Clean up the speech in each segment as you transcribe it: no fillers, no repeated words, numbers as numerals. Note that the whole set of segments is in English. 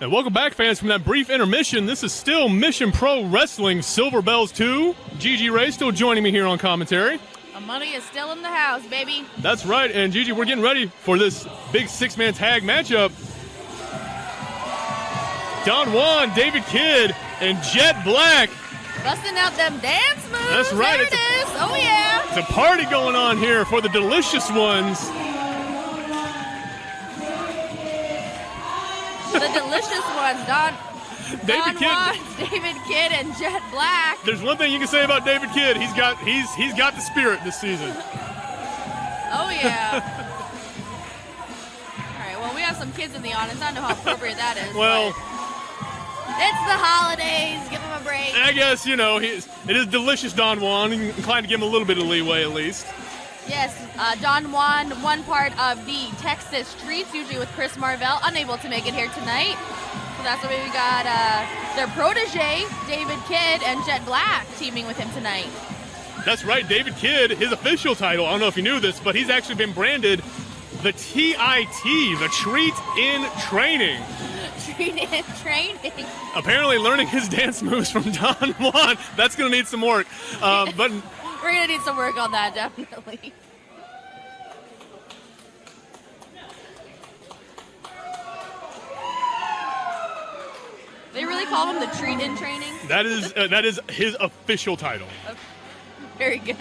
And welcome back, fans, from that brief intermission. This is still Mission Pro Wrestling Silver Bells 2. Gigi Ray still joining me here on commentary. The money is still in the house, baby. That's right. And Gigi, we're getting ready for this big six-man tag matchup. Don Juan, David Kidd, and Jet Black. Busting out them dance moves. That's right. There it is. Oh, yeah. It's a party going on here for the delicious ones. The delicious ones, Don Juan, David Kidd, and Jet Black. There's one thing you can say about David Kidd. He's got the spirit this season. Oh, yeah. All right, well, we have some kids in the audience. I don't know how appropriate that is. Well, it's the holidays. Give him a break. I guess, it is delicious, Don Juan. I'm inclined to give him a little bit of leeway at least. Yes, Don Juan, one part of the Texas Streets, usually with Chris Marvell, unable to make it here tonight. So that's why we got their protege, David Kidd, and Jet Black teaming with him tonight. That's right, David Kidd, his official title, I don't know if you knew this, but he's actually been branded the TIT, the Treat in Training. Treat in Training. Apparently learning his dance moves from Don Juan. That's going to need some work. But we're going to need some work on that, definitely. They really call him the Treat in Training? That is his official title. Okay. Very good.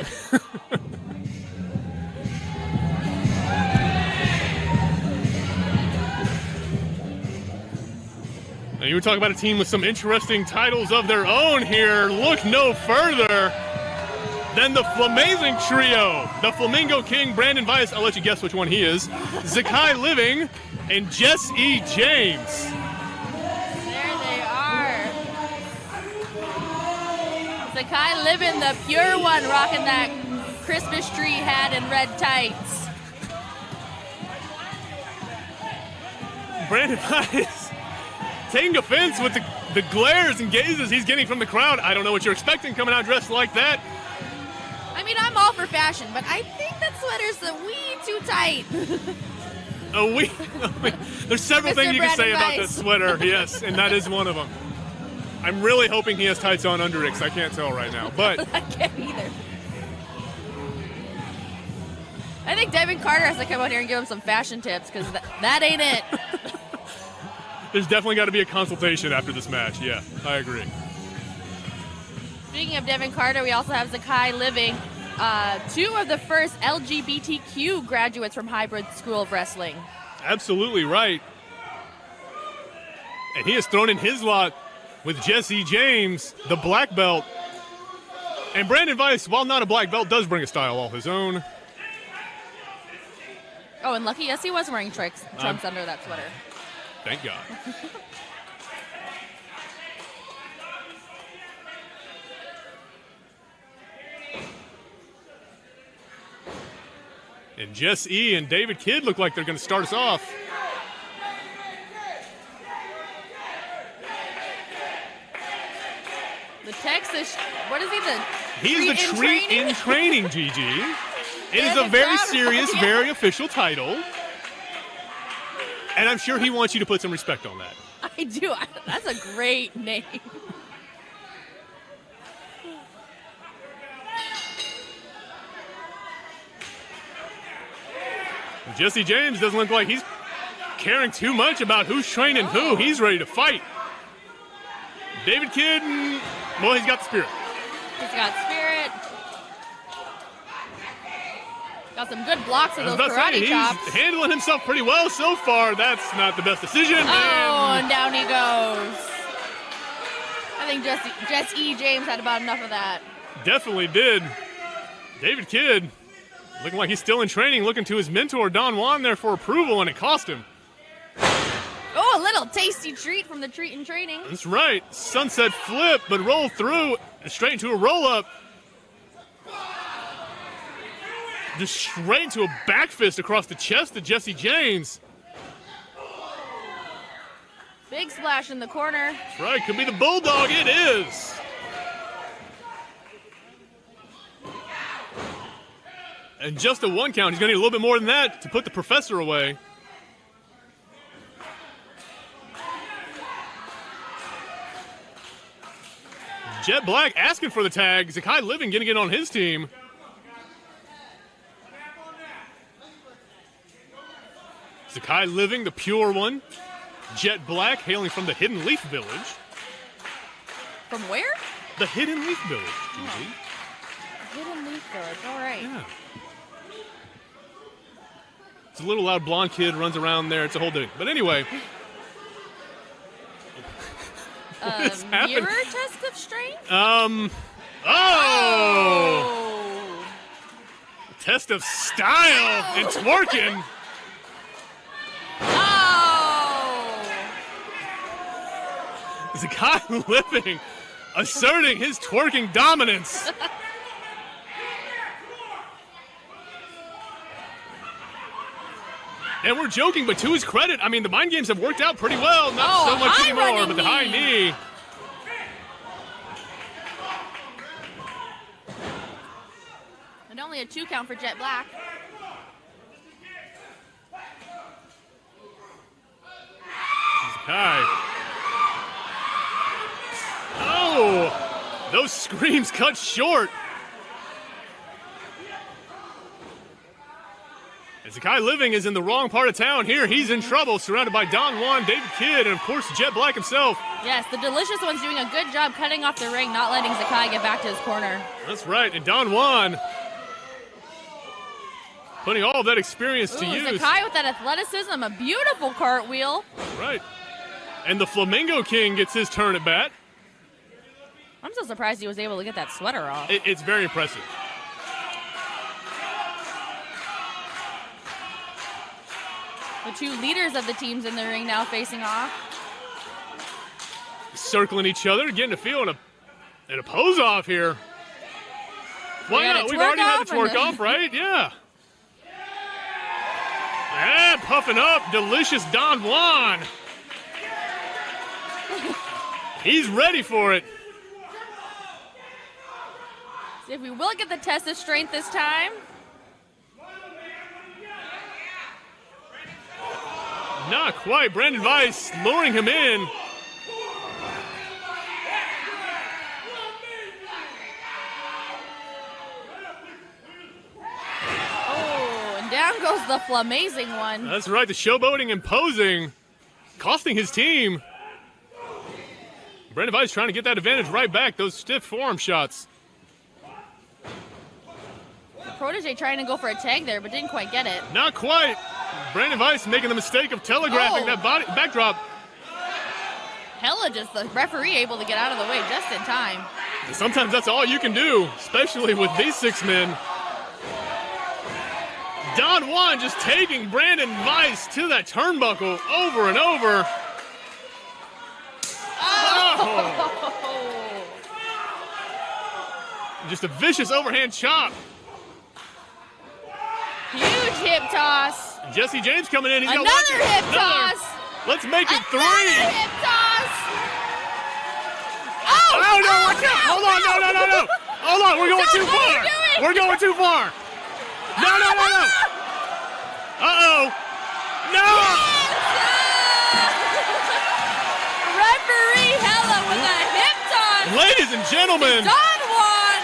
Now, you were talking about a team with some interesting titles of their own here. Look no further than the Flamazing Trio. The Flamingo King, Brandon Weiss, I'll let you guess which one he is, Zakai Living, and Jess E. James. There they are. Zakai Living, the pure one, rocking that Christmas tree hat and red tights. Brandon Weiss taking offense with the glares and gazes he's getting from the crowd. I don't know what you're expecting coming out dressed like that. I mean, I'm all for fashion, but I think that sweater's a wee too tight. There's several things you can say about this sweater, yes, and that is one of them. I'm really hoping he has tights on under it, because I can't tell right now. But I can't either. I think Devin Carter has to come out here and give him some fashion tips, because that ain't it. There's definitely got to be a consultation after this match. Yeah, I agree. Speaking of Devin Carter, we also have Zakai Living, two of the first LGBTQ graduates from Hybrid School of Wrestling. Absolutely right. And he has thrown in his lot with Jesse James, the black belt. And Brandon Weiss, while not a black belt, does bring a style all his own. Oh, and lucky, yes, he was wearing trunks under that sweater. Thank God. And Jess E. and David Kidd look like they're going to start us off. The Texas, what is he, He's the Treat in Training, Gigi. It is a very serious, very official title. And I'm sure he wants you to put some respect on that. I do. That's a great name. Jesse James doesn't look like he's caring too much about who's training who. He's ready to fight. David Kidd, well, he's got the spirit. He's got spirit. Got some good blocks of those karate chops. He's handling himself pretty well so far. That's not the best decision. Oh, and down he goes. I think Jess E. James had about enough of that. Definitely did. David Kidd, looking like he's still in training, looking to his mentor, Don Juan, there for approval, and it cost him. Oh, a little tasty treat from the Treat in Training. That's right. Sunset flip, but roll through, straight into a roll-up. Just straight into a back fist across the chest of Jesse James. Big splash in the corner. That's right. Could be the Bulldog. It is. And just a one count. He's going to need a little bit more than that to put the Professor away. Jet Black asking for the tag. Zakai Living getting it on his team. Zakai Living, the pure one. Jet Black hailing from the Hidden Leaf Village. From where? The Hidden Leaf Village, Gigi. Hidden Leaf Village, all right. Yeah. It's a little loud blonde kid, runs around there. It's a whole thing. But anyway. Mirror test of strength? Oh! Test of style and twerking. Oh! Zakai Living asserting his twerking dominance. And we're joking, but to his credit, I mean, the mind games have worked out pretty well. Not so much anymore, but the high knee. And only a 2 count for Jet Black. Zakai. Oh! Those screams cut short. And Zakai Living is in the wrong part of town here. He's in trouble, surrounded by Don Juan, David Kidd, and of course Jet Black himself. Yes, the Delicious One's doing a good job cutting off the ring, not letting Zakai get back to his corner. That's right, and Don Juan putting all of that experience to use. Zakai with that athleticism, a beautiful cartwheel. Right. And the Flamingo King gets his turn at bat. I'm so surprised he was able to get that sweater off. It's very impressive. The 2 leaders of the teams in the ring now facing off. Circling each other, getting a feel and a pose off here. Why not? We've already had the twerk off, right? Yeah. Yeah, puffing up, delicious Don Juan. He's ready for it. See if we will get the test of strength this time. Not quite. Brandon Weiss luring him in. Oh, and down goes the Flamazing one. That's right. The showboating and posing costing his team. Brandon Weiss trying to get that advantage right back. Those stiff forearm shots. The Protege trying to go for a tag there, but didn't quite get it. Not quite. Brandon Weiss making the mistake of telegraphing that body backdrop. Hella just the referee able to get out of the way just in time. Sometimes that's all you can do, especially with these 6 men. Don Juan just taking Brandon Weiss to that turnbuckle over and over. Oh. Just a vicious overhand chop. Huge hip toss. Jesse James coming in. He's got another hip toss. Let's make it 3. Another hip toss. Oh, no, watch out. Hold on, no. Hold on, we're going too far. We're going too far. No. Uh-oh. No. Referee Hella with a hip toss. Ladies and gentlemen. Don Juan.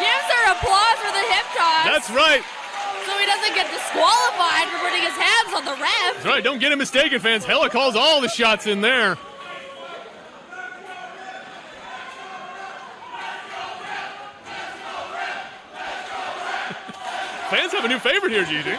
Gives her applause for the hip toss. That's right. So he doesn't get disqualified for putting his hands on the ref. That's right. Don't get it mistaken, fans. Hella calls all the shots in there. Fans have a new favorite here, Gigi.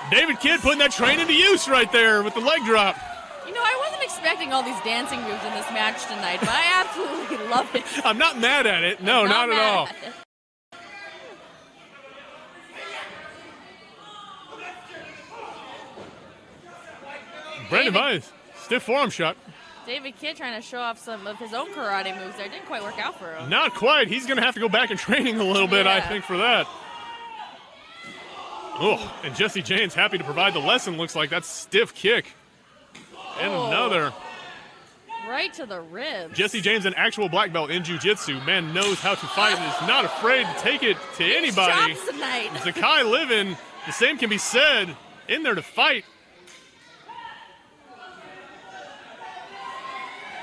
David Kidd putting that train into use right there with the leg drop. You know, I wasn't expecting all these dancing moves in this match tonight, but I absolutely love it. I'm not mad at it. No, not at all. Brandon Weiss, stiff forearm shot. David Kidd trying to show off some of his own karate moves there. Didn't quite work out for him. Not quite. He's going to have to go back in training a little bit, I think, for that. Oh, and Jesse James happy to provide the lesson. Looks like that stiff kick. And another. Right to the ribs. Jesse James, an actual black belt in jiu-jitsu. Man knows how to fight and is not afraid to take it to anybody. Chops tonight. Zakai Living The same can be said. In there to fight.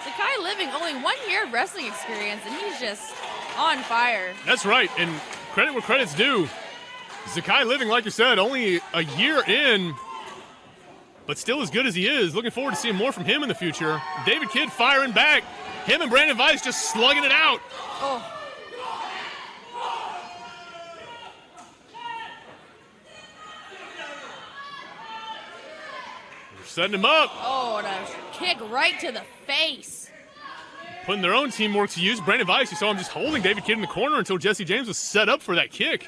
Sakai Living, only 1 year of wrestling experience, and he's just on fire. That's right, and credit where credit's due. Sakai Living, like you said, only a year in, but still as good as he is. Looking forward to seeing more from him in the future. David Kidd firing back. Him and Brandon Weiss just slugging it out. Oh. Setting him up. Oh, and a kick right to the face. Putting their own teamwork to use. Brandon Weiss, you saw him just holding David Kidd in the corner until Jesse James was set up for that kick.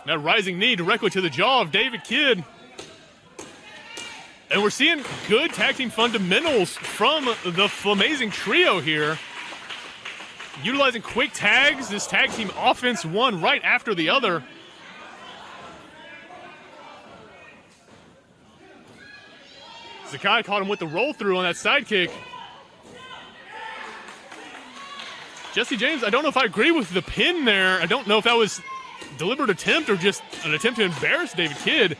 That rising knee directly to the jaw of David Kidd. And we're seeing good tag team fundamentals from the Flamazing Trio here. Utilizing quick tags, this tag team offense one right after the other. Sakai caught him with the roll through on that side kick. Jesse James, I don't know if I agree with the pin there. I don't know if that was a deliberate attempt or just an attempt to embarrass David Kidd.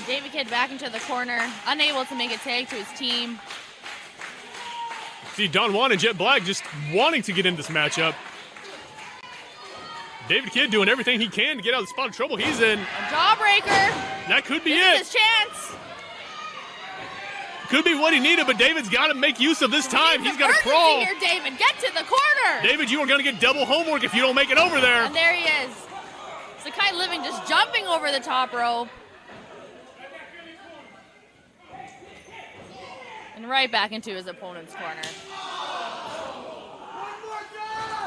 David Kidd back into the corner, unable to make a tag to his team. See Don Juan and Jet Black just wanting to get into this matchup. David Kidd doing everything he can to get out of the spot of trouble he's in. A jawbreaker. That could be This it. is his chance. Could be what he needed, but David's got to make use of this time. Needs He's got to urgency crawl. here, David. Get to the corner. David, you are going to get double homework if you don't make it over there. And there he is. Sakai Living just jumping over the top rope. And right back into his opponent's corner.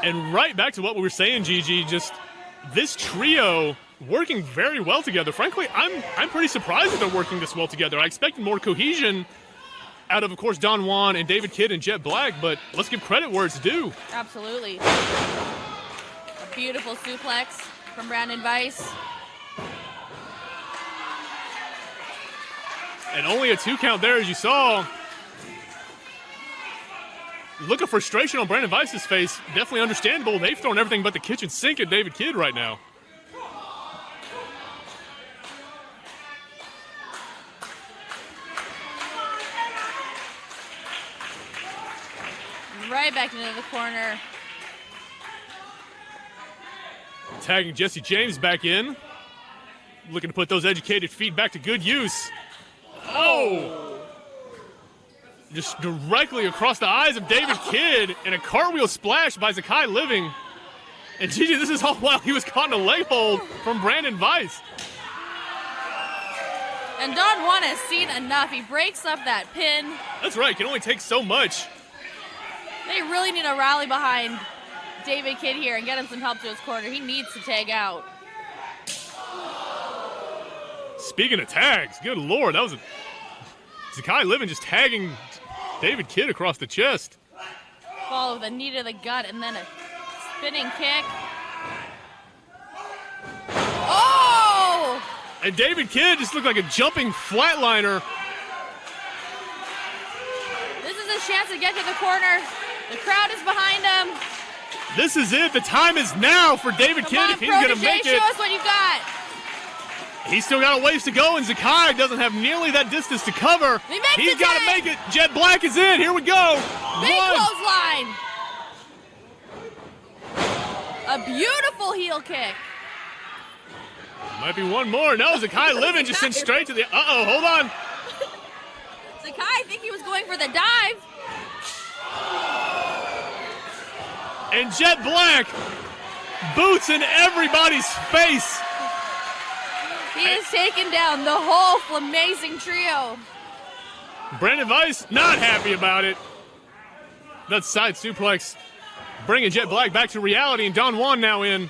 And right back to what we were saying, Gigi, just this trio working very well together. Frankly, I'm pretty surprised that they're working this well together. I expected more cohesion out of course, Don Juan and David Kidd and Jet Black, but let's give credit where it's due. Absolutely. A beautiful suplex from Brandon Weiss. And only a 2 count there, as you saw. Look of frustration on Brandon Weiss's face. Definitely understandable. They've thrown everything but the kitchen sink at David Kidd right now. Right back into the corner. Tagging Jesse James back in. Looking to put those educated feet back to good use. Oh! Just directly across the eyes of David Kidd, and a cartwheel splash by Sakai Living. And Gigi, this is all while he was caught in a leg hold from Brandon Weiss. And Don Juan has seen enough. He breaks up that pin. That's right, can only take so much. They really need to rally behind David Kidd here and get him some help to his corner. He needs to tag out. Speaking of tags, good lord, that was a Sakai Living just tagging David Kidd across the chest. Follow with a knee to the gut and then a spinning kick. Oh! And David Kidd just looked like a jumping flatliner. This is his chance to get to the corner. The crowd is behind him. This is it. The time is now for David Come Kidd on, if he's going to Protege, make it. show us what you got. He's still got a ways to go, and Sakai doesn't have nearly that distance to cover. He makes He's the got to tag. make it. Jet Black is in. Here we go. Big One. clothesline. A beautiful heel kick. Might be one more. No, Sakai Living just sent straight to the. Uh-oh, hold on. Sakai, I think he was going for the dive. And Jet Black, boots in everybody's face. He has taken down the whole Flamazing Trio. Brandon Weiss not happy about it. That side suplex bringing Jet Black back to reality, and Don Juan now in.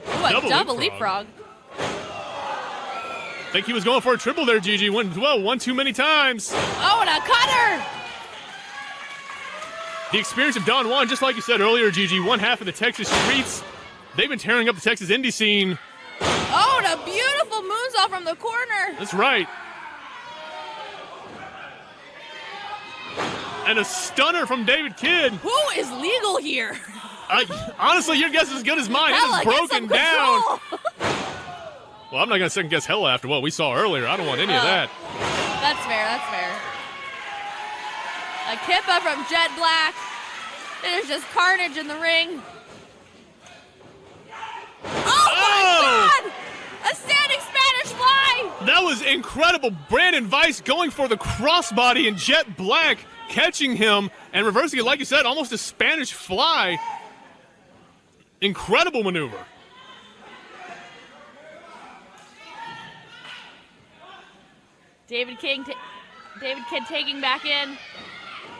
Ooh, a double leapfrog. Think he was going for a triple there, Gigi. Went well, one too many times. Oh, and a cutter. The experience of Don Juan, just like you said earlier, Gigi, one half of the Texas streets. They've been tearing up the Texas indie scene. Oh, and a beautiful moonsault from the corner. That's right. And a stunner from David Kidd. Who is legal here? Honestly, your guess is as good as mine. Hella, it is broken down. Well, I'm not going to second guess Hella after what we saw earlier. I don't want any of that. That's fair, that's fair. A Kippa from Jet Black. There's just carnage in the ring. Oh my God! A standing Spanish fly! That was incredible. Brandon Weiss going for the crossbody and Jet Black catching him and reversing it, like you said, almost a Spanish fly. Incredible maneuver. David Kidd taking back in.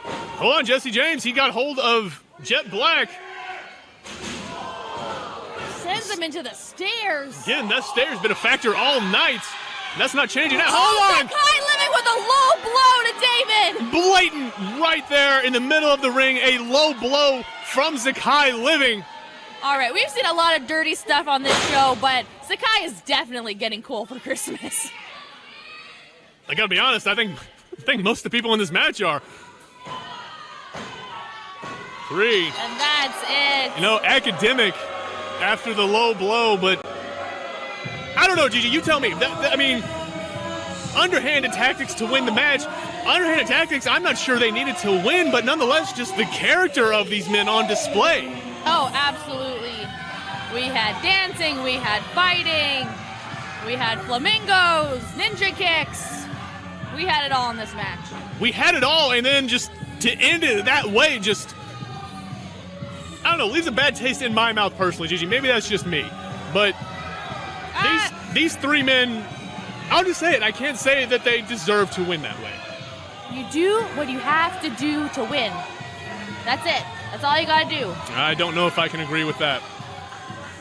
Hold on, Jesse James. He got hold of Jet Black. Sends him into the stairs. Again, that stairs been a factor all night. That's not changing now. Hold on. Sakai Living with a low blow to David. Blatant right there in the middle of the ring. A low blow from Sakai Living. All right, we've seen a lot of dirty stuff on this show, but Sakai is definitely getting cool for Christmas. I gotta be honest, I think most of the people in this match are. 3. And that's it. You know, academic after the low blow, but I don't know, Gigi, you tell me. I mean, underhanded tactics to win the match. Underhanded tactics, I'm not sure they needed to win, but nonetheless, just the character of these men on display. Oh, absolutely. We had dancing, we had fighting, we had flamingos, ninja kicks. We had it all in this match. We had it all, and then just to end it that way, just, I don't know, leaves a bad taste in my mouth personally, Gigi. Maybe that's just me. But these 3 men, I'll just say it, I can't say that they deserve to win that way. You do what you have to do to win. That's it. That's all you gotta do. I don't know if I can agree with that.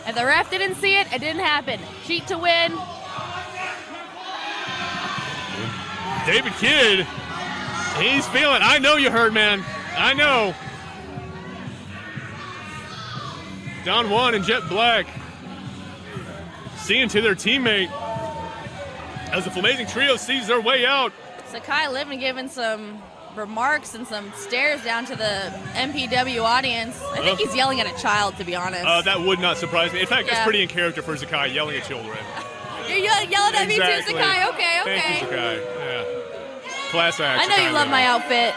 If the ref didn't see it, it didn't happen. Cheat to win. David Kidd, he's feeling, I know you heard, man. I know. Don Juan and Jet Black seeing to their teammate as the Flamazing Trio sees their way out. Sakai Living giving some remarks and some stares down to the MPW audience. I think he's yelling at a child, to be honest. That would not surprise me. In fact, that's pretty in character for Sakai, yelling at children. You're yelling at me too, Sakai? Okay. Thank you, Sakai. Yeah. Class act. I know you love my outfit.